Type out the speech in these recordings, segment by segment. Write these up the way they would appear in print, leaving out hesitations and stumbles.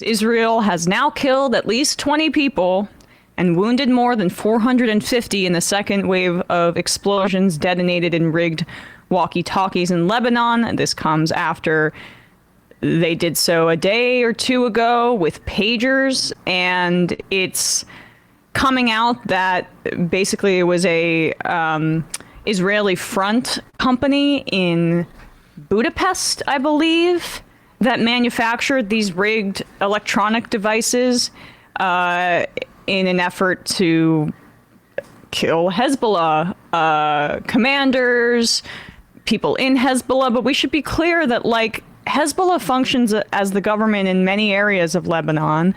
Israel has now killed at least 20 people and wounded more than 450 in the second wave of explosions detonated in rigged walkie-talkies in Lebanon. This comes after they did so a day or two ago with pagers, and it's coming out that basically it was a Israeli front company in Budapest, I believe, that manufactured these rigged electronic devices in an effort to kill Hezbollah commanders, people in Hezbollah. But we should be clear that, like, Hezbollah functions as the government in many areas of Lebanon.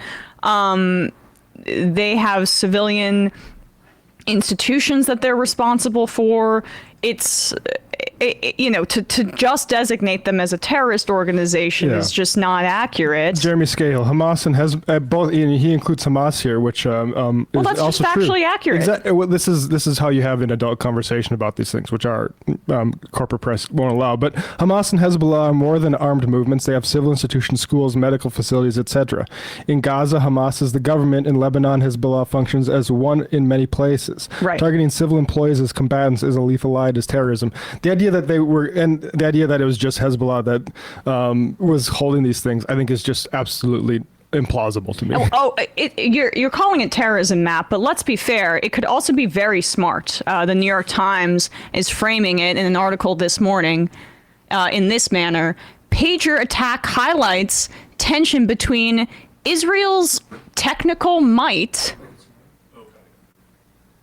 They have civilian institutions that they're responsible for. It's, you know, to just designate them as a terrorist organization is just not accurate. Jeremy Scahill, Hamas and both. He includes Hamas here, which well, that's also just factually accurate. Exactly. Well, this is how you have an adult conversation about these things, which our corporate press won't allow. But Hamas and Hezbollah are more than armed movements. They have civil institutions, schools, medical facilities, etc. In Gaza, Hamas is the government. In Lebanon, Hezbollah functions as one in many places. Right. Targeting civil employees as combatants is a lethal lie to terrorism. The idea that they were, and the idea that it was just Hezbollah that was holding these things, I think is just absolutely implausible to me. You're calling it terrorism, Matt, but let's be fair. It could also be very smart. The New York Times is framing it in an article this morning in this manner. Pager attack highlights tension between Israel's technical might,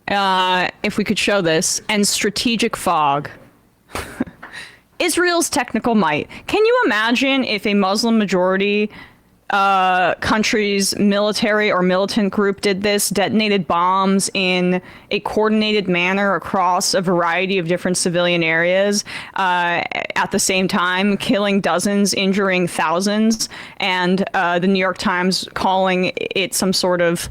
if we could show this, and strategic fog. Israel's technical might. Can you imagine if a Muslim majority country's military or militant group did this, detonated bombs in a coordinated manner across a variety of different civilian areas at the same time, killing dozens, injuring thousands, and the New York Times calling it some sort of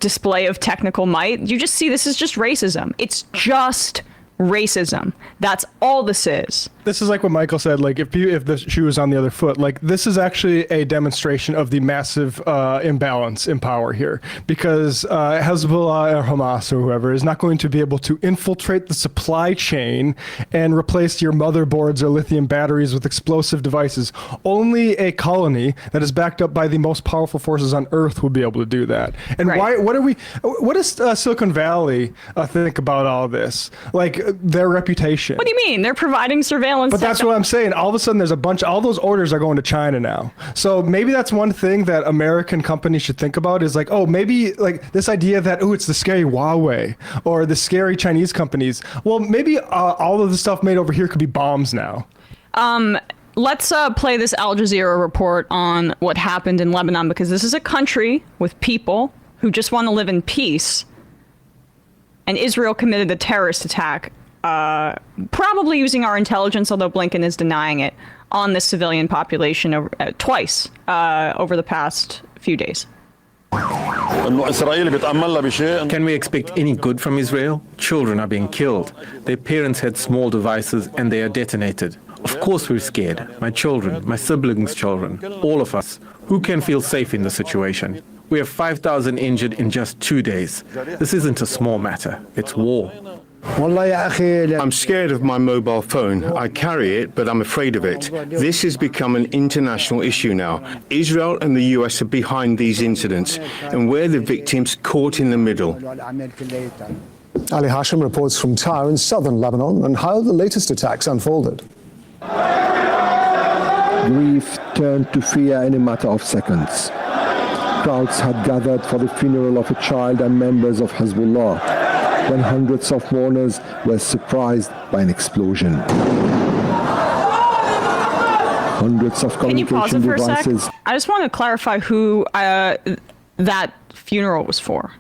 display of technical might? You just see this is just racism. It's just racism. That's all this is. This is like what Michael said, like if the shoe was on the other foot, like this is actually a demonstration of the massive imbalance in power here, because Hezbollah or Hamas or whoever is not going to be able to infiltrate the supply chain and replace your motherboards or lithium batteries with explosive devices. Only a colony that is backed up by the most powerful forces on earth will be able to do that. And what does Silicon Valley think about all this? Like their reputation. What do you mean? They're providing surveillance. But that's what I'm saying. All of a sudden, there's all those orders are going to China now. So maybe that's one thing that American companies should think about is like, oh, maybe like this idea that, oh, it's the scary Huawei or the scary Chinese companies. Well, maybe all of the stuff made over here could be bombs now. Let's play this Al Jazeera report on what happened in Lebanon, because this is a country with people who just want to live in peace. And Israel committed a terrorist attack, probably using our intelligence, although Blinken is denying it, on the civilian population twice over the past few days. Can we expect any good from Israel? Children are being killed. Their parents had small devices and they are detonated. Of course we're scared. My children, my siblings' children, all of us. Who can feel safe in this situation? We have 5,000 injured in just 2 days. This isn't a small matter. It's war. I'm scared of my mobile phone. I carry it, but I'm afraid of it. This has become an international issue now. Israel and the US are behind these incidents, and we're the victims caught in the middle. Ali Hashim reports from Tyre in southern Lebanon and how the latest attacks unfolded. Grief turned to fear in a matter of seconds. Crowds had gathered for the funeral of a child and members of Hezbollah, when hundreds of mourners were surprised by an explosion. Hundreds of communication devices. I just want to clarify who that funeral was for.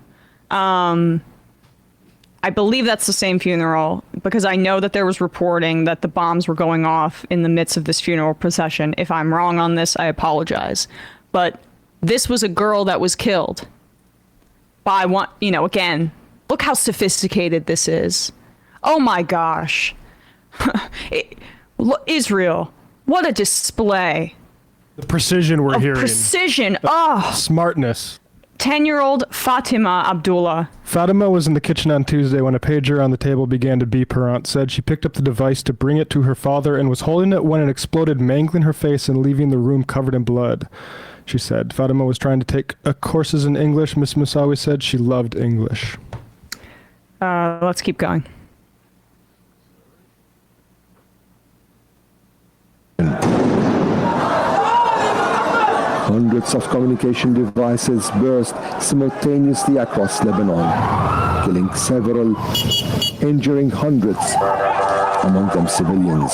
I believe that's the same funeral, because I know that there was reporting that the bombs were going off in the midst of this funeral procession. If I'm wrong on this, I apologize. But this was a girl that was killed by one, again, look how sophisticated this is. Oh my gosh. Israel, what a display The precision we're hearing. Precision. Oh. Smartness. 10-year-old Fatima Abdullah. Fatima was in the kitchen on Tuesday when a pager on the table began to beep. Her aunt said she picked up the device to bring it to her father and was holding it when it exploded, mangling her face and leaving the room covered in blood. She said Fatima was trying to take courses in English. Miss Musawi said she loved English. Let's keep going. Hundreds of communication devices burst simultaneously across Lebanon, killing several, injuring hundreds, among them civilians.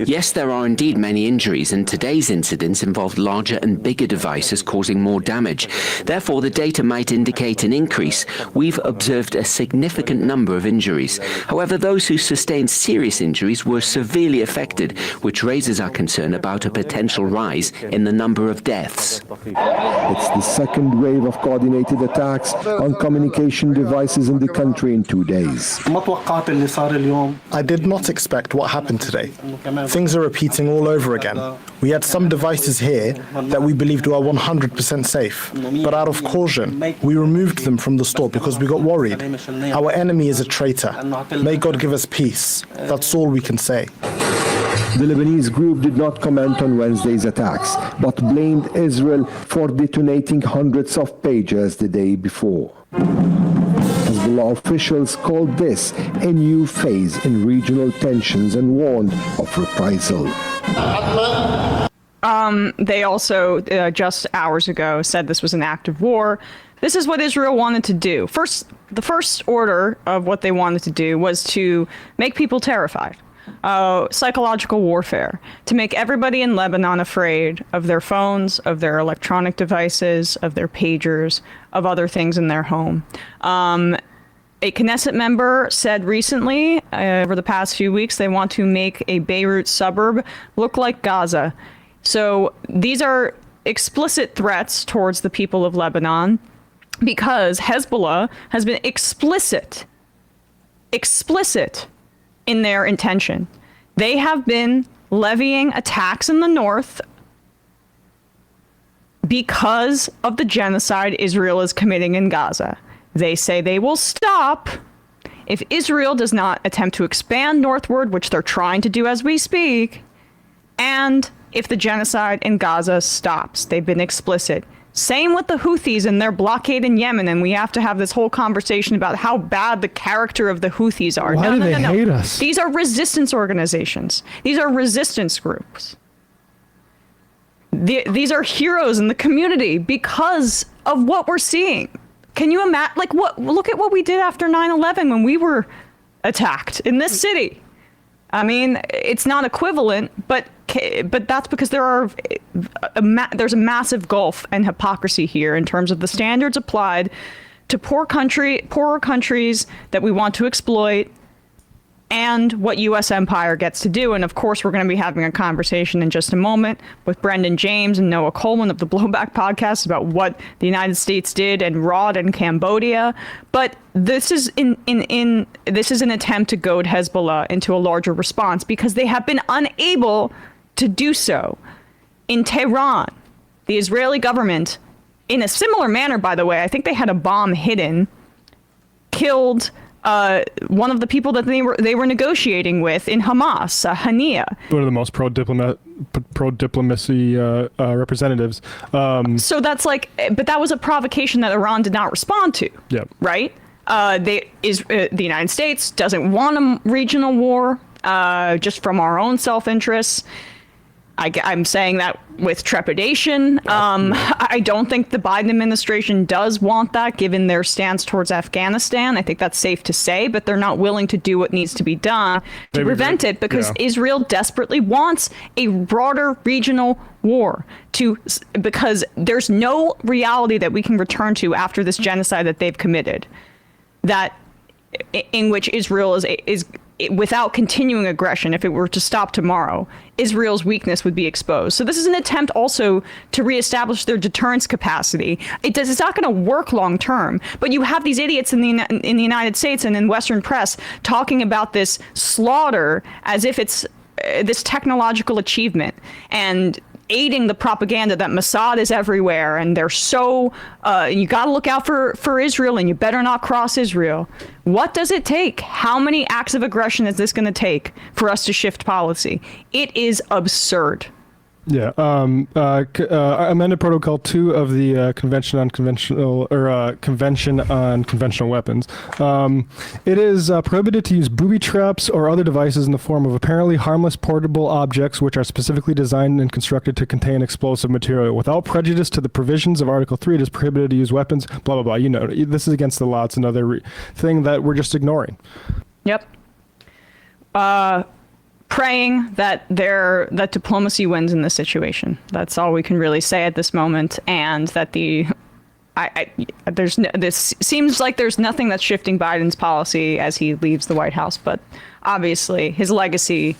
Yes, there are indeed many injuries, and today's incidents involved larger and bigger devices causing more damage. Therefore, the data might indicate an increase. We've observed a significant number of injuries. However, those who sustained serious injuries were severely affected, which raises our concern about a potential rise in the number of deaths. It's the second wave of coordinated attacks on communication devices in the country in 2 days. I did not expect what happened today. Things are repeating all over again. We had some devices here that we believed were 100% safe, but out of caution, we removed them from the store because we got worried. Our enemy is a traitor. May God give us peace. That's all we can say. The Lebanese group did not comment on Wednesday's attacks, but blamed Israel for detonating hundreds of pagers the day before. Hezbollah officials called this a new phase in regional tensions and warned of reprisal. They also, just hours ago, said this was an act of war. This is what Israel wanted to do. The first order of what they wanted to do was to make people terrified. Psychological warfare, to make everybody in Lebanon afraid of their phones, of their electronic devices, of their pagers, of other things in their home. A Knesset member said recently, over the past few weeks, they want to make a Beirut suburb look like Gaza. So these are explicit threats towards the people of Lebanon because Hezbollah has been explicit in their intention. They have been levying attacks in the north because of the genocide Israel is committing in Gaza. They say they will stop if Israel does not attempt to expand northward, which they're trying to do as we speak, and if the genocide in Gaza stops. They've been explicit. Same with the Houthis and their blockade in Yemen, and we have to have this whole conversation about how bad the character of the Houthis are. Why do they hate us? These are resistance organizations. These are resistance groups. These are heroes in the community because of what we're seeing. Can you imagine? Look at what we did after 9/11 when we were attacked in this city. I mean, it's not equivalent, but that's because there's a massive gulf and hypocrisy here in terms of the standards applied to poorer countries that we want to exploit, and what U.S. empire gets to do. And of course, we're going to be having a conversation in just a moment with Brendan James and Noah Coleman of the Blowback podcast about what the United States did and wrought in Cambodia. But this is this is an attempt to goad Hezbollah into a larger response because they have been unable to do so. In Tehran, the Israeli government, in a similar manner, by the way, I think they had a bomb hidden, killed one of the people that they were negotiating with in Hamas, Hania. One of the most pro-diplomacy representatives. So that's but that was a provocation that Iran did not respond to. Yep. Right? The United States doesn't want a regional war, just from our own self-interests. I'm saying that with trepidation. I don't think the Biden administration does want that, given their stance towards Afghanistan. I think that's safe to say, but they're not willing to do what needs to be done to prevent it because Israel desperately wants a broader regional war because there's no reality that we can return to after this genocide that they've committed, that in which Israel is without continuing aggression. If it were to stop tomorrow, Israel's weakness would be exposed. So this is an attempt also to reestablish their deterrence capacity. It's not going to work long term, but you have these idiots in the United States and in Western press talking about this slaughter as if it's this technological achievement and aiding the propaganda that Mossad is everywhere and they're so you got to look out for Israel and you better not cross Israel. What does it take? How many acts of aggression is this going to take for us to shift policy? It is absurd. Yeah. Amended Protocol 2 of the Convention on Conventional Weapons. It is prohibited to use booby traps or other devices in the form of apparently harmless portable objects which are specifically designed and constructed to contain explosive material. Without prejudice to the provisions of Article 3, it is prohibited to use weapons, blah, blah, blah. You know, this is against the law. It's another thing that we're just ignoring. Yep. Praying that that diplomacy wins in this situation. That's all we can really say at this moment, and that this seems like there's nothing that's shifting Biden's policy as he leaves the White House, but obviously his legacy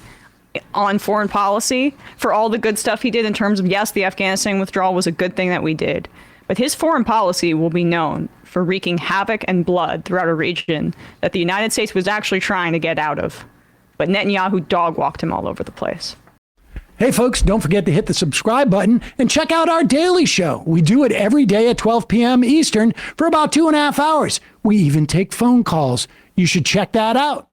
on foreign policy for all the good stuff he did in terms of, yes, the Afghanistan withdrawal was a good thing that we did, but his foreign policy will be known for wreaking havoc and blood throughout a region that the United States was actually trying to get out of. But Netanyahu dog-walked him all over the place. Hey, folks, don't forget to hit the subscribe button and check out our daily show. We do it every day at 12 p.m. Eastern for about 2.5 hours. We even take phone calls. You should check that out.